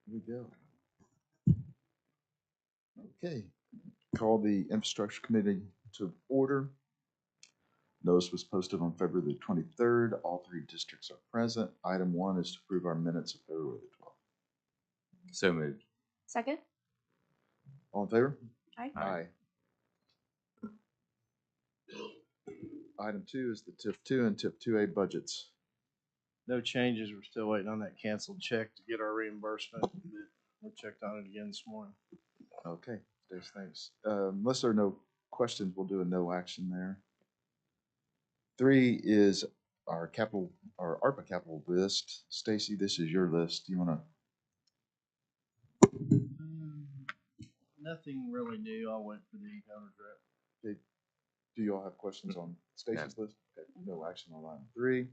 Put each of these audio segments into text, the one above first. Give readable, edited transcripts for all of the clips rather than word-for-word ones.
Here we go. Okay. Call the Infrastructure Committee to order. Notice was posted on February the 23rd. All three districts are present. Item 1 is to approve our minutes of February the 12th. So moved. Second? All in favor? Aye. Aye. Item 2 is the TIF 2 and TIF 2A budgets. No changes. We're still waiting on that canceled check to get our reimbursement. We checked on it again this morning. Okay, Stace, thanks. Unless there are no questions, we'll do a no action there. 3 is our ARPA capital list. Stacy, this is your list. Do you want to? Nothing really new. I'll wait for the owner's rep. Do you all have questions on Stacy's list? Okay, no action on item 3.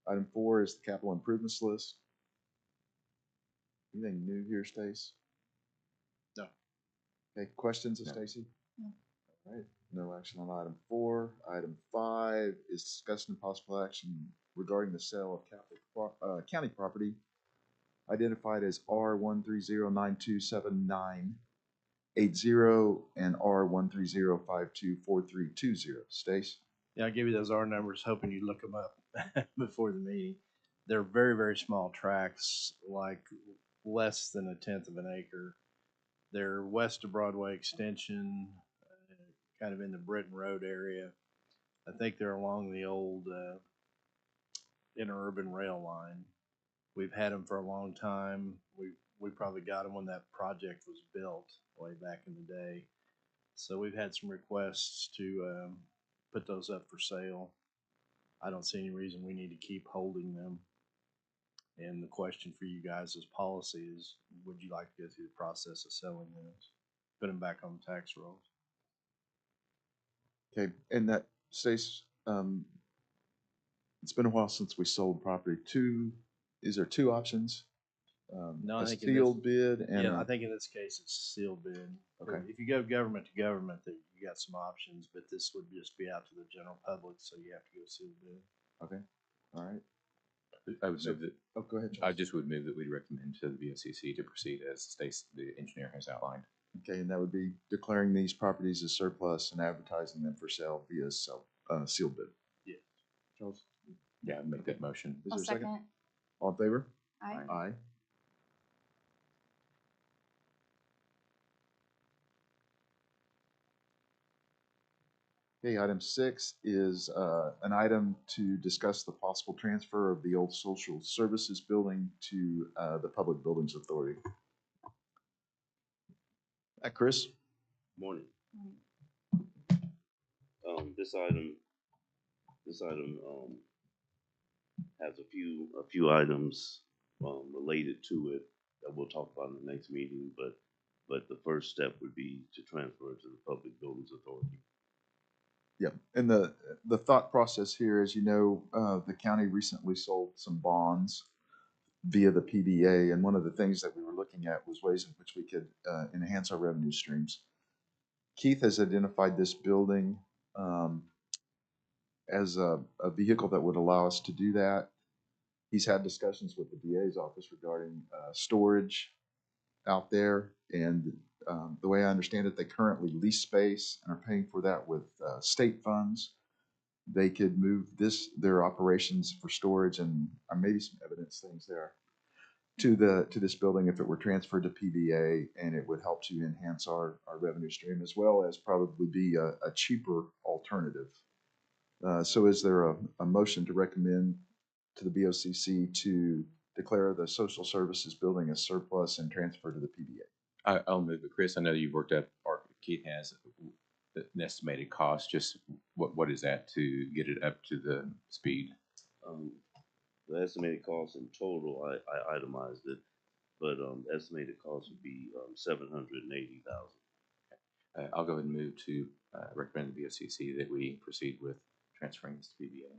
Item 4 is the capital improvements list. Anything new here, Stace? No. Okay, questions of No. Stacy? No. All right, no action on item 4. Item 5 is discussion and possible action regarding the sale of county property identified as R130927980 and R130524320. Stace? Yeah, I'll give you those R numbers, hoping you'd look them up before the meeting. They're very, very small tracts, like less than 1/10 of an acre. They're west of Broadway Extension, kind of in the Britton Road area. I think they're along the old interurban rail line. We've had them for a long time. We probably got them when that project was built way back in the day. So we've had some requests to put those up for sale. I don't see any reason we need to keep holding them. And the question for you guys as policy is, would you like to go through the process of selling those, put them back on the tax rolls? Okay, and that, Stace, it's been a while since we sold property. Is there 2 options? No, I A think sealed bid and yeah, a- I think in this case it's sealed bid. Okay. If you go government to government, then you got some options, but this would just be out to the general public, so you have to go sealed bid. Okay, all right. I would move that. Oh, go ahead, I Charles. just would move that we recommend to the VOCC to proceed as the engineer has outlined. Okay, and that would be declaring these properties as surplus and advertising them for sale via sealed bid. Yeah. Charles? Yeah, I'd make that motion. Is I'll there a second? second. All in favor? Aye. Aye. Okay, item 6 is an item to discuss the possible transfer of the old social services building to the Public Buildings Authority. Chris? Morning. Mm. This item has a few items related to it that we'll talk about in the next meeting. But the first step would be to transfer it to the Public Buildings Authority. Yeah, and the thought process here, as you know, the county recently sold some bonds via the PBA, and one of the things that we were looking at was ways in which we could enhance our revenue streams. Keith has identified this building as a vehicle that would allow us to do that. He's had discussions with the DA's office regarding storage out there, and the way I understand it, they currently lease space and are paying for that with state funds. They could move their operations for storage, and maybe some evidence things there, to this building if it were transferred to PBA, and it would help to enhance our revenue stream as well as probably be a cheaper alternative. So is there a motion to recommend to the BOCC to declare the social services building as surplus and transfer to the PBA? I'll move it. Chris, I know you've worked up, or Keith has, an estimated cost. Just what is that to get it up to the speed? The estimated cost in total, I itemized it, but estimated cost would be $780,000. I'll go ahead and move to recommend the VOCC that we proceed with transferring this to PBA.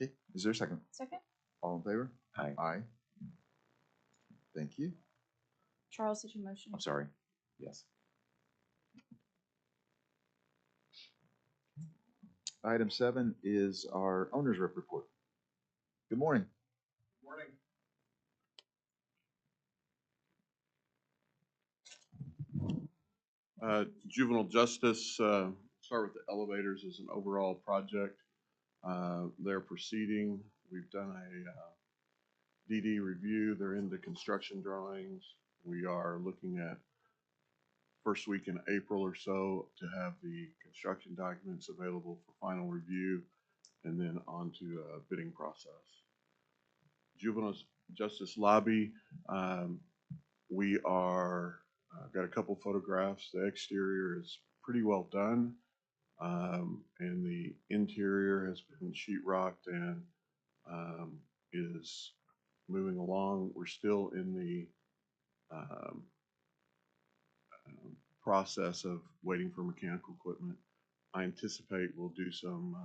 Okay, is there a second? Second? All in favor? Aye. Aye. Thank you. Charles, did you motion? I'm sorry. Yes. Item 7 is our owner's rep report. Good morning. Morning. Juvenile justice, start with the elevators as an overall project. They're proceeding. We've done a DD review. They're into construction drawings. We are looking at first week in April or so to have the construction documents available for final review and then on to a bidding process. Juvenile justice lobby, we are got a couple photographs. The exterior is pretty well done, and the interior has been sheetrocked and is moving along. We're still in the process of waiting for mechanical equipment. I anticipate we'll do some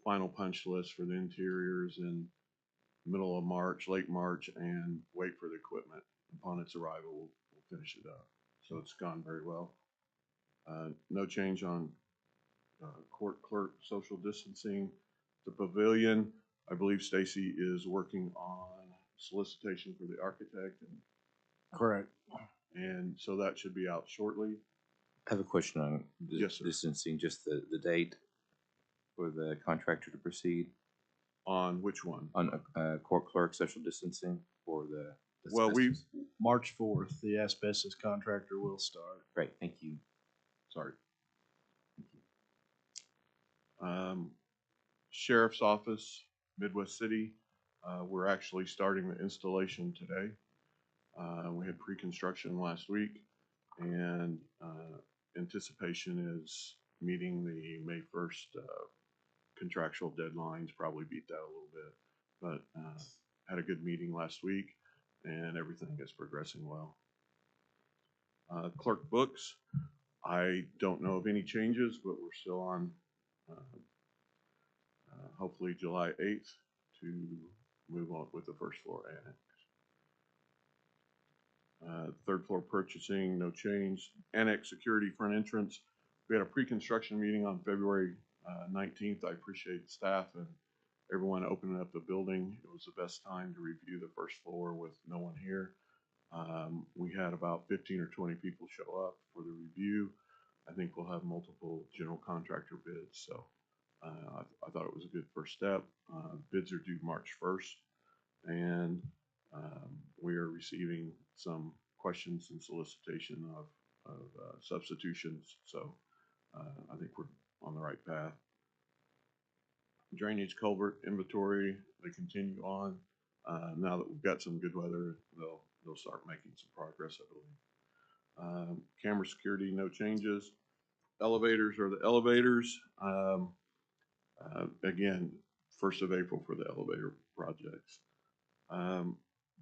final punch list for the interiors in middle of March, late March, and wait for the equipment. Upon its arrival, we'll finish it up. So it's gone very well. No change on court clerk social distancing. The pavilion, I believe Stacy is working on solicitation for the architect, Correct. and so that should be out shortly. I have a question on Yes, sir. distancing, just the date for the contractor to proceed On which one? on court clerk social distancing for the Well, we, asbestos. March 4th, the asbestos contractor will start. Great, thank you. sorry. Sheriff's Office, Midwest City, we're actually starting the installation today. We had pre-construction last week, and anticipation is meeting the May 1st contractual deadlines, probably beat that a little bit, but had a good meeting last week, and everything is progressing well. Clerk books, I don't know of any changes, but we're still on hopefully July 8th to move on with the first floor annex. Third floor purchasing, no change. Annex security front entrance. We had a pre-construction meeting on February 19th. I appreciate the staff and everyone opening up the building. It was the best time to review the first floor with no one here. We had about 15 or 20 people show up for the review. I think we'll have multiple general contractor bids, so I thought it was a good first step. Bids are due March 1st, and we are receiving some questions and solicitation of substitutions, so I think we're on the right path. Drainage culvert inventory, they continue on. Now that we've got some good weather, they'll start making some progress, I believe. Camera security, no changes. Elevators are the elevators. Again, 1st of April for the elevator projects.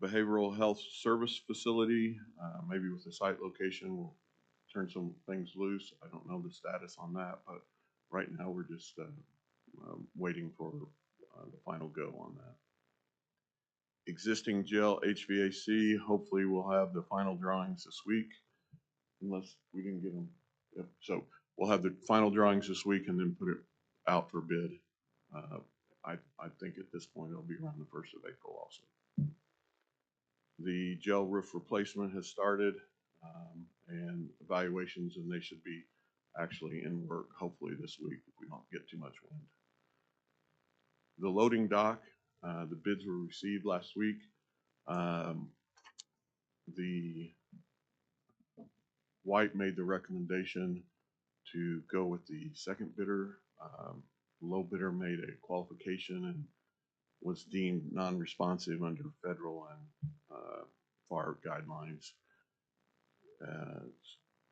Behavioral health service facility, maybe with the site location, we'll turn some things loose. I don't know the status on that, but right now we're just waiting for the final go on that. Existing jail HVAC, hopefully we'll have the final drawings this week, unless we didn't get them. Yep. So we'll have the final drawings this week and then put it out for bid. I think at this point it'll be around the 1st of April also. The jail roof replacement has started, and evaluations, and they should be actually in work hopefully this week if we don't get too much wind. The loading dock, the bids were received last week. The White made the recommendation to go with the second bidder. Low bidder made a qualification and was deemed non-responsive under federal and FAR guidelines.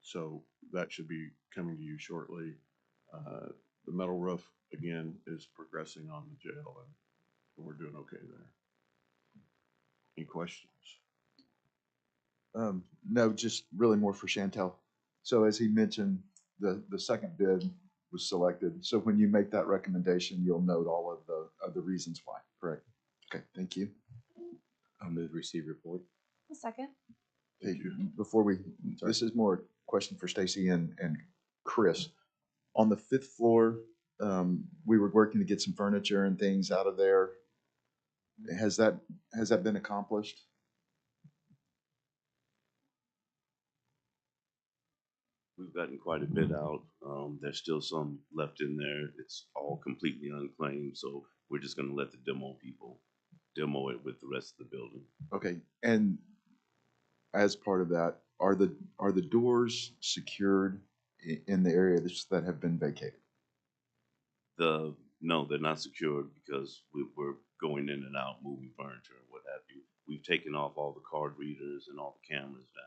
So that should be coming to you shortly. The metal roof, again, is progressing on the jail, and we're doing okay there. Any questions? No, just really more for Chantel. So as he mentioned, the second bid was selected. So when you make that recommendation, you'll note all of the reasons why, correct? Okay, thank you. I'll move receive report. A second. Hey, before we, this is more a question for Stacy and Chris. On the 5th floor, we were working to get some furniture and things out of there. Has that been accomplished? We've gotten quite a bit out. There's still some left in there. It's all completely unclaimed, so we're just gonna let the demo people demo it with the rest of the building. Okay, and as part of that, are the doors secured in the areas that have been vacated? No, they're not secured because we're going in and out, moving furniture and what have you. We've taken off all the card readers and all the cameras down.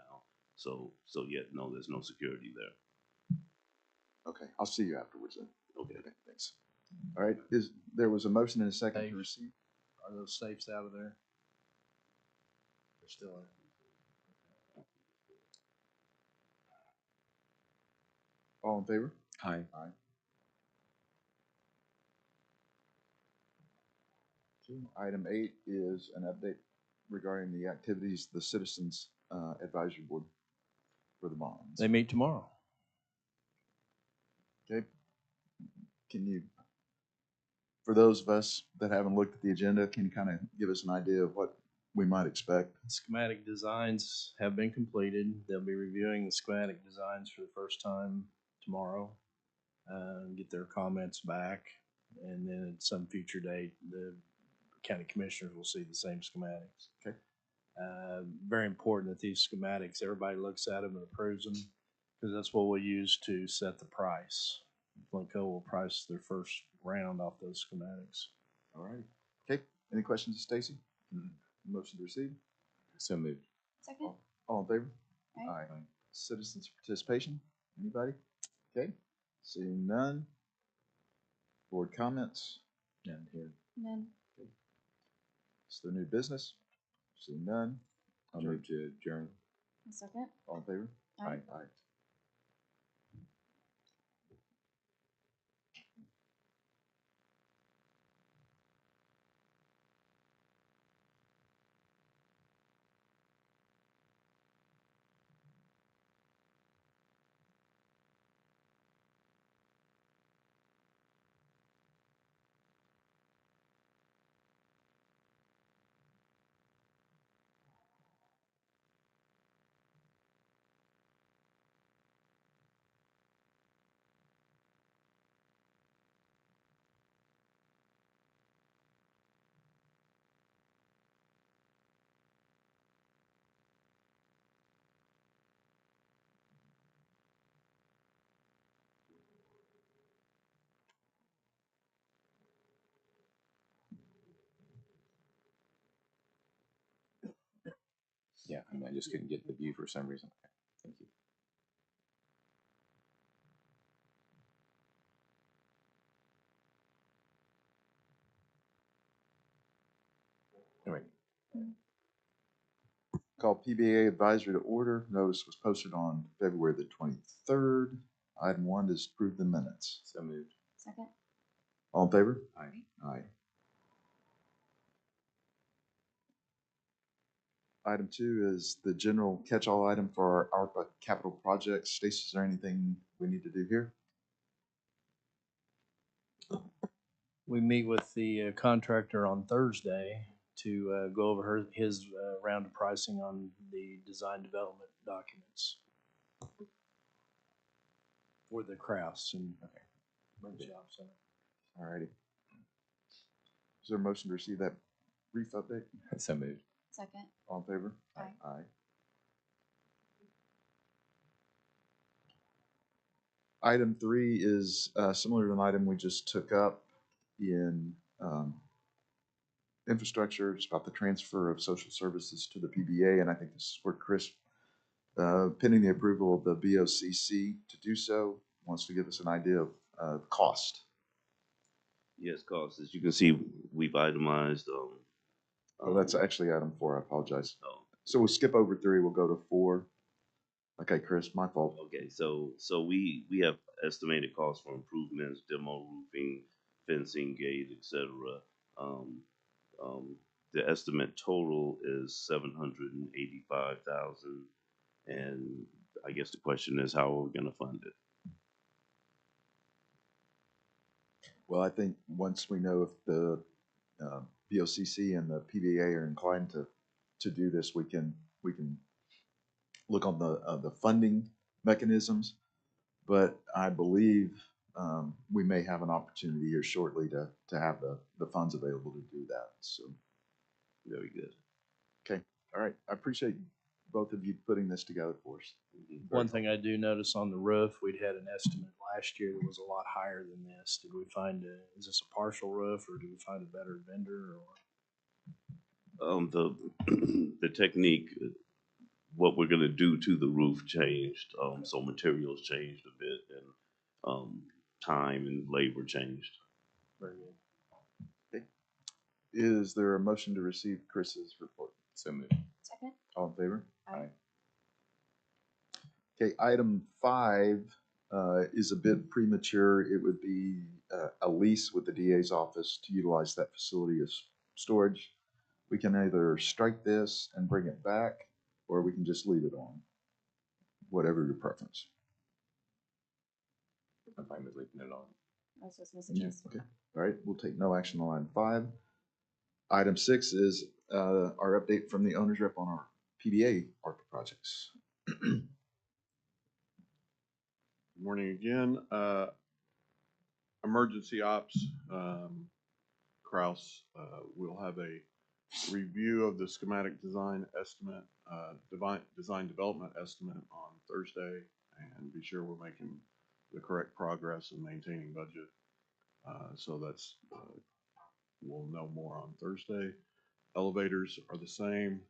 So yet, no, there's no security there. Okay, I'll see you afterwards then. Okay. Okay, thanks. All right, there was a motion and a second to receive. Are those safes out of there? They're still in. All in favor? Aye. Aye. Okay, item 8 is an update regarding the activities of the Citizens Advisory Board for the bonds. They meet tomorrow. Okay, can you, for those of us that haven't looked at the agenda, can you kind of give us an idea of what we might expect? Schematic designs have been completed. They'll be reviewing the schematic designs for the first time tomorrow. Get their comments back, and then at some future date, the county commissioners will see the same schematics. Okay. Very important that these schematics, everybody looks at them and approves them, because that's what we'll use to set the price. Flintco will price their first round off those schematics. All right. Okay, any questions of Stacy? Motion to receive? So moved. Second? All in favor? Aye. Citizens participation? Anybody? Okay, seeing none. Board comments? None here. None. Is there new business? Seeing none. I'll move to adjourn. A second? All in favor? Aye. Aye. Yeah, I just couldn't get the view for some reason. Okay, thank you. All right. Call PBA advisory to order. Notice was posted on February the 23rd. Item 1 is approve the minutes. So moved. Second? All in favor? Aye. Aye. Item 2 is the general catch-all item for our ARPA capital projects. Stacy, is there anything we need to do here? We meet with the contractor on Thursday to go over his round of pricing on the design development documents for the crafts and workshops. All righty. Is there a motion to receive that brief update? So moved. Second? All in favor? Aye. Aye. Item 3 is similar to an item we just took up in infrastructure. It's about the transfer of social services to the PBA, and I think this is where Chris, pending the approval of the BOCC to do so, wants to give us an idea of cost. Yes, costs. As you can see, we've itemized. Oh, that's actually item 4. I apologize. Oh, So we'll skip over 3. We'll go to 4. Okay, Chris, my fault. okay, so we have estimated costs for improvements, demo roofing, fencing, gate, etc. The estimate total is 785,000, and I guess the question is how are we going to fund it? Well, I think once we know if the BOCC and the PBA are inclined to do this, we can look on the funding mechanisms. But I believe we may have an opportunity here shortly to have the funds available to do that. So, Very good. okay, all right. I appreciate both of you putting this together for us. One thing I do notice on the roof, we'd had an estimate last year that was a lot higher than this. Did we find is this a partial roof or did we find a better vendor or? The, the technique, what we're gonna do to the roof changed, so materials changed a bit and, time and labor changed. Very good. Is there a motion to receive Chris's report? So moved. Second? All in favor? Aye. Okay, item 5 is a bit premature. It would be a lease with the DA's office to utilize that facility as storage. We can either strike this and bring it back, or we can just leave it on, whatever your preference. I'm fine with leaving it on. I was just gonna suggest. Okay, all right, we'll take no action on item 5. Item 6 is our update from the owner's rep on our PBA ARPA projects. Good morning again. Emergency ops, Kraus, we'll have a review of the schematic design estimate, design development estimate on Thursday, and be sure we're making the correct progress in maintaining budget. So that's, we'll know more on Thursday. Elevators are the same.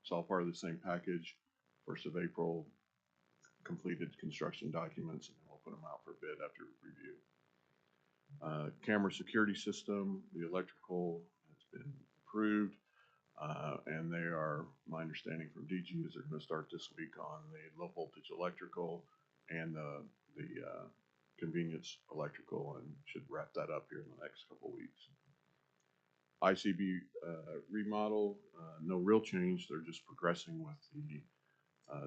It's all part of the same package. 1st of April, completed construction documents, and we'll put them out for bid after review. Camera security system, the electrical has been approved, and they are, my understanding from DG is they're going to start this week on the low voltage electrical and the convenience electrical, and should wrap that up here in the next couple weeks. ICB remodel, no real change. They're just progressing with the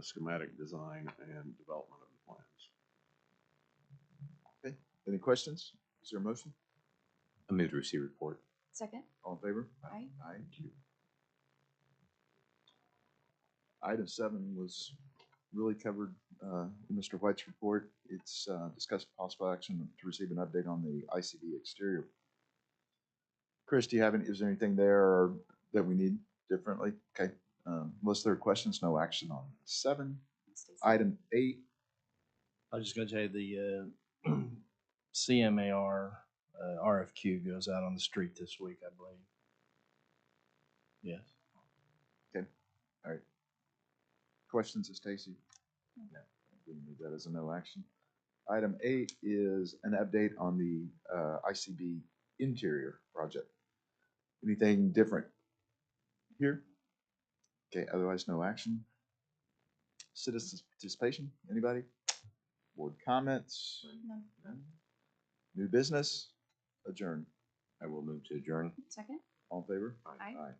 schematic design and development of the plans. Okay, any questions? Is there a motion? I move to receive report. Second? All in favor? Aye. Aye. Thank you. Item 7 was really covered in Mr. White's report. It's discussed possible action to receive an update on the ICB exterior. Chris, do you have any, is there anything there that we need differently? Okay, unless there are questions, no action on 7. Stacy. Item 8, I was just gonna tell you the CMAR RFQ goes out on the street this week, I believe. Yes. okay, all right. Questions of Stacy? No. We need that as a no action. Item 8 is an update on the ICB interior project. Anything different here? Okay, otherwise no action. Citizens participation, anybody? Board comments? None. None. New business? Adjourn. I will move to adjourn. Second? All in favor? Aye. Aye.